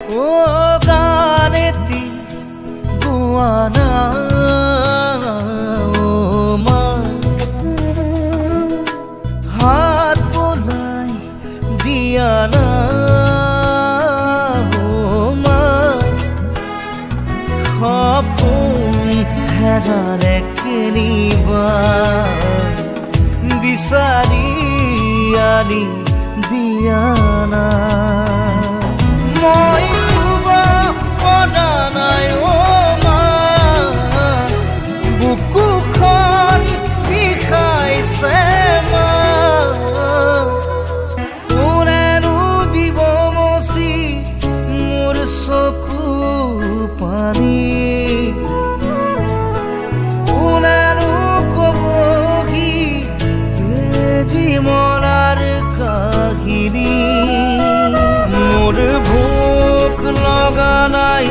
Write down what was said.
ও গানেতি গোয়ানা ও মা হাত বোলাই দিয়ানা ও মা সপোন হেৰালে কেনিবা বিচাৰি আনি দিয়ানা মই শুব পৰা নাই অ মা বুকুখন বিষাইছে মা কোনেনো দিব মচি মোৰ চকু পানী কোনেনো কবহি জীৱনৰ কাহিনী মোৰ ভোক লগা নাই